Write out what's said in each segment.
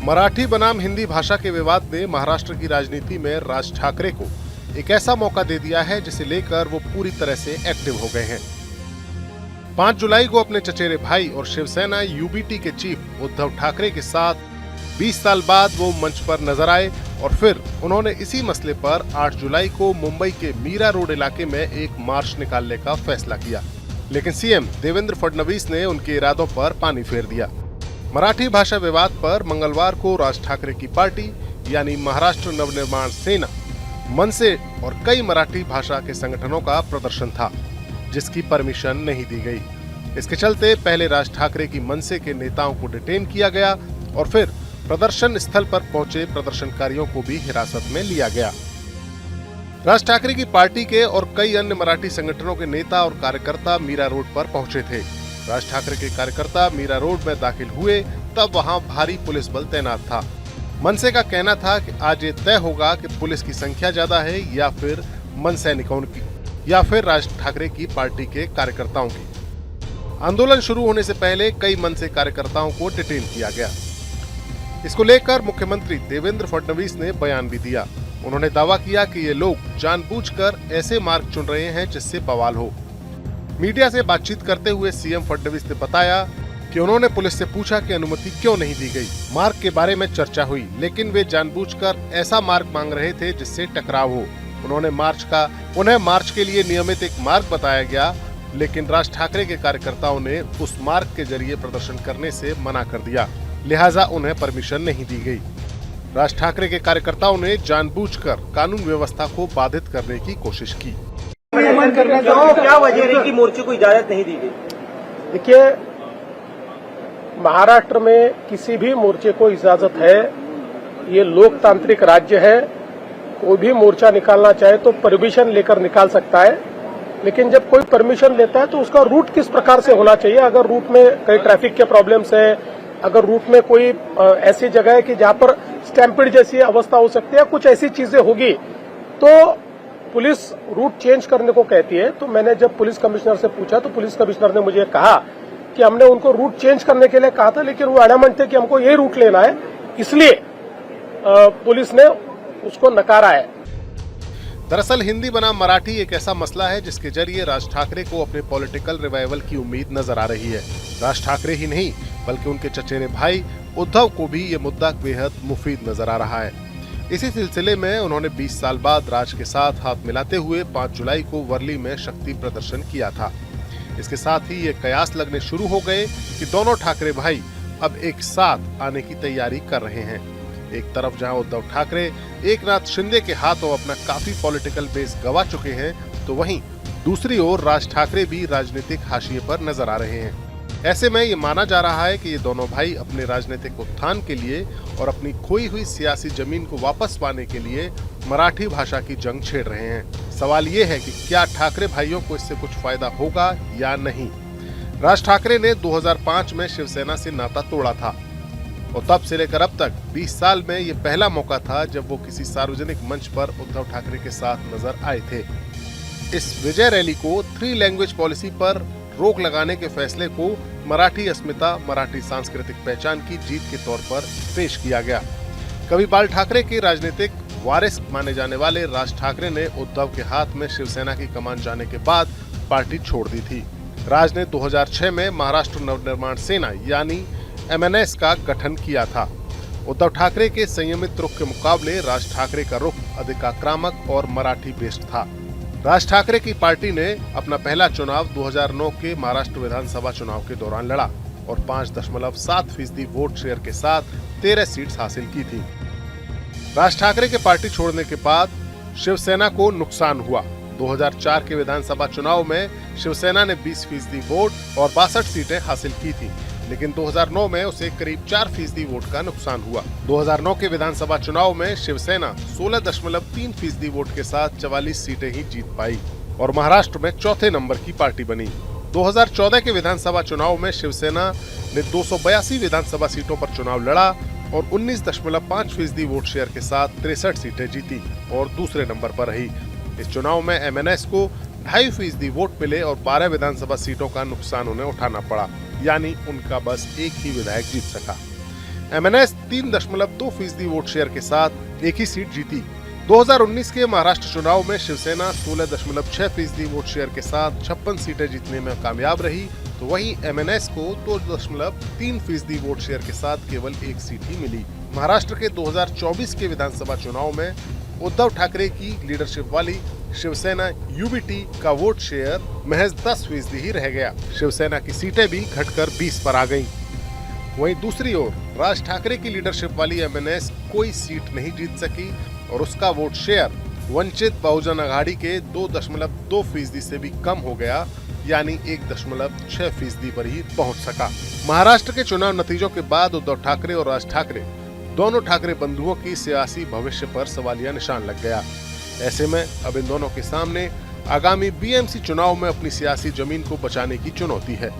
मराठी बनाम हिंदी भाषा के विवाद ने महाराष्ट्र की राजनीति में राज ठाकरे को एक ऐसा मौका दे दिया है जिसे लेकर वो पूरी तरह से एक्टिव हो गए हैं। 5 जुलाई को अपने चचेरे भाई और शिवसेना यूबीटी के चीफ उद्धव ठाकरे के साथ 20 साल बाद वो मंच पर नजर आए और फिर उन्होंने इसी मसले पर 8 जुलाई को मुंबई के मीरा रोड इलाके में एक मार्च निकालने का फैसला किया, लेकिन सीएम देवेंद्र फडणवीस ने उनके इरादों पर पानी फेर दिया। मराठी भाषा विवाद पर मंगलवार को राज ठाकरे की पार्टी यानी महाराष्ट्र नवनिर्माण सेना, मनसे और कई मराठी भाषा के संगठनों का प्रदर्शन था, जिसकी परमिशन नहीं दी गई। इसके चलते पहले राज ठाकरे की मनसे के नेताओं को डिटेन किया गया और फिर प्रदर्शन स्थल पर पहुंचे प्रदर्शनकारियों को भी हिरासत में लिया गया। राज ठाकरे की पार्टी के और कई अन्य मराठी संगठनों के नेता और कार्यकर्ता मीरा रोड पर पहुंचे थे। राज ठाकरे के कार्यकर्ता मीरा रोड में दाखिल हुए तब वहां भारी पुलिस बल तैनात था। मनसे का कहना था कि आज ये तय होगा कि पुलिस की संख्या ज्यादा है या फिर मन सैनिकों की या फिर राज ठाकरे की पार्टी के कार्यकर्ताओं की। आंदोलन शुरू होने से पहले कई मनसे कार्यकर्ताओं को डिटेन किया गया। इसको लेकर मुख्यमंत्री देवेंद्र फडणवीस ने बयान भी दिया। उन्होंने दावा किया कि ये लोग जानबूझकर ऐसे मार्ग चुन रहे हैं जिससे बवाल हो। मीडिया से बातचीत करते हुए सीएम फडणवीस ने बताया कि उन्होंने पुलिस से पूछा कि अनुमति क्यों नहीं दी गई। मार्ग के बारे में चर्चा हुई, लेकिन वे जानबूझकर ऐसा मार्ग मांग रहे थे जिससे टकराव हो। उन्हें मार्च के लिए नियमित एक मार्ग बताया गया, लेकिन राज ठाकरे के कार्यकर्ताओं ने उस मार्ग के जरिए प्रदर्शन करने से मना कर दिया, लिहाजा उन्हें परमिशन नहीं दी गई। राज ठाकरे के कार्यकर्ताओं ने जानबूझकर कानून व्यवस्था को बाधित करने की कोशिश की। क्या वजह रही कि मोर्चे को इजाजत नहीं दी गई? देखिए, महाराष्ट्र में किसी भी मोर्चे को इजाजत है। ये लोकतांत्रिक राज्य है। कोई भी मोर्चा निकालना चाहे तो परमिशन लेकर निकाल सकता है, लेकिन जब कोई परमिशन लेता है तो उसका रूट किस प्रकार से होना चाहिए। अगर रूट में कई ट्रैफिक के प्रॉब्लम्स है, अगर रूट में कोई ऐसी जगह है कि जहां पर स्टैम्पिड जैसी अवस्था हो सकती है, कुछ ऐसी चीजें होगी तो पुलिस रूट चेंज करने को कहती है। तो मैंने जब पुलिस कमिश्नर से पूछा तो पुलिस कमिश्नर ने मुझे कहा कि हमने उनको रूट चेंज करने के लिए कहा था, लेकिन वो एडमेंट थे कि हमको ये रूट लेना है, इसलिए पुलिस ने उसको नकारा है। दरअसल हिंदी बनाम मराठी एक ऐसा मसला है जिसके जरिए राज ठाकरे को अपने पॉलिटिकल रिवाइवल की उम्मीद नजर आ रही है। राज ठाकरे ही नहीं बल्कि उनके चचेरे भाई उद्धव को भी ये मुद्दा बेहद मुफीद नजर आ रहा है। इसी सिलसिले में उन्होंने 20 साल बाद राज के साथ हाथ मिलाते हुए 5 जुलाई को वर्ली में शक्ति प्रदर्शन किया था। इसके साथ ही ये कयास लगने शुरू हो गए कि दोनों ठाकरे भाई अब एक साथ आने की तैयारी कर रहे हैं। एक तरफ जहां उद्धव ठाकरे एकनाथ शिंदे के हाथों अपना काफी पॉलिटिकल बेस गंवा चुके हैं, तो वहीं दूसरी ओर राज ठाकरे भी राजनीतिक हाशिए पर नजर आ रहे हैं। ऐसे में ये माना जा रहा है कि ये दोनों भाई अपने राजनीतिक उत्थान के लिए और अपनी खोई हुई सियासी जमीन को वापस पाने के लिए मराठी भाषा की जंग छेड़ रहे हैं। सवाल ये है कि क्या ठाकरे भाइयों को इससे कुछ फायदा होगा या नहीं। राज ठाकरे ने 2005 में शिवसेना से नाता तोड़ा था और तब से लेकर अब तक 20 साल में ये पहला मौका था जब वो किसी सार्वजनिक मंच पर उद्धव ठाकरे के साथ नजर आए थे। इस विजय रैली को 3 लैंग्वेज पॉलिसी पर रोक लगाने के फैसले को मराठी अस्मिता, मराठी सांस्कृतिक पहचान की जीत के तौर पर पेश किया गया। कभी बाल ठाकरे के राजनीतिक वारिस माने जाने वाले राज ठाकरे ने उद्धव के हाथ में शिवसेना की कमान जाने के बाद पार्टी छोड़ दी थी। राज ने 2006 में महाराष्ट्र नवनिर्माण सेना यानी MNS का गठन किया था। उद्धव ठाकरे के संयमित रुख के मुकाबले राज ठाकरे का रुख अधिक आक्रामक और मराठी बेस्ड था। राज ठाकरे की पार्टी ने अपना पहला चुनाव 2009 के महाराष्ट्र विधानसभा चुनाव के दौरान लड़ा और 5.7% वोट शेयर के साथ 13 सीट्स हासिल की थी। राज ठाकरे के पार्टी छोड़ने के बाद शिवसेना को नुकसान हुआ। 2004 के विधानसभा चुनाव में शिवसेना ने 20% वोट और 62 सीटें हासिल की थी, लेकिन 2009 में उसे करीब 4% वोट का नुकसान हुआ। 2009 के विधानसभा चुनाव में शिवसेना 16.3% वोट के साथ 44 सीटें ही जीत पाई और महाराष्ट्र में चौथे नंबर की पार्टी बनी। 2014 के विधानसभा चुनाव में शिवसेना ने 282 विधानसभा सीटों पर चुनाव लड़ा और 19.5% वोट शेयर के साथ 63 सीटें जीती और दूसरे नंबर पर रही। इस चुनाव में MNS को 2.5% वोट मिले और 12 विधानसभा सीटों का नुकसान उन्हें उठाना पड़ा, यानी उनका बस एक ही विधायक जीत सका। MNS 3.2% वोट शेयर के साथ एक ही सीट जीती। 2019 के महाराष्ट्र चुनाव में शिवसेना 16.6% वोट शेयर के साथ 56 सीटें जीतने में कामयाब रही, तो वहीं MNS को 2.3% वोट शेयर के साथ केवल एक सीट ही मिली। महाराष्ट्र के 2024 के विधानसभा चुनाव में उद्धव ठाकरे की लीडरशिप वाली शिवसेना UBT का वोट शेयर महज 10% ही रह गया। शिवसेना की सीटें भी घटकर 20 पर आ गईं। वहीं दूसरी ओर राज ठाकरे की लीडरशिप वाली MNS कोई सीट नहीं जीत सकी और उसका वोट शेयर वंचित बहुजन आघाड़ी के 2.2% से भी कम हो गया, यानी 1.6% पर ही पहुंच सका। महाराष्ट्र के चुनाव नतीजों के बाद उद्धव ठाकरे और राज ठाकरे दोनों ठाकरे बंधुओं की सियासी भविष्य पर सवालिया निशान लग गया। ऐसे में अब इन दोनों के सामने आगामी BMC चुनाव में अपनी सियासी जमीन को बचाने की चुनौती है।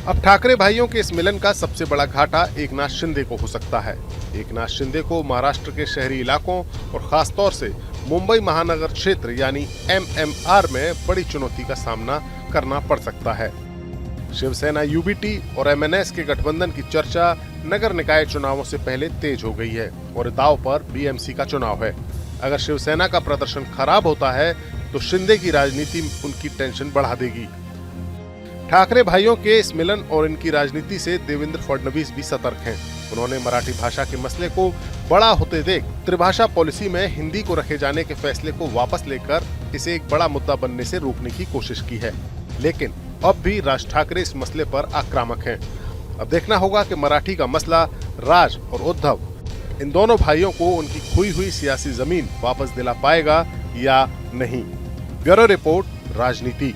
अब ठाकरे भाइयों के इस मिलन का सबसे बड़ा घाटा एकनाथ शिंदे को हो सकता है। एकनाथ शिंदे को महाराष्ट्र के शहरी इलाकों और खासतौर से मुंबई महानगर क्षेत्र यानी MMR में बड़ी चुनौती का सामना करना पड़ सकता है। शिवसेना UBT और MNS के गठबंधन की चर्चा नगर निकाय चुनावों से पहले तेज हो गई है और दांव पर BMC का चुनाव है। अगर शिवसेना का प्रदर्शन खराब होता है तो शिंदे की राजनीति उनकी टेंशन बढ़ा देगी। ठाकरे भाइयों के इस मिलन और इनकी राजनीति से देवेंद्र फडणवीस भी सतर्क हैं। उन्होंने मराठी भाषा के मसले को बड़ा होते देख त्रिभाषा पॉलिसी में हिंदी को रखे जाने के फैसले को वापस लेकर इसे एक बड़ा मुद्दा बनने से रोकने की कोशिश की है। लेकिन अब भी राज ठाकरे इस मसले पर आक्रामक हैं। अब देखना होगा कि मराठी का मसला राज और उद्धव इन दोनों भाइयों को उनकी खोई हुई सियासी जमीन वापस दिला पाएगा या नहीं। ब्यूरो रिपोर्ट, राजनीति।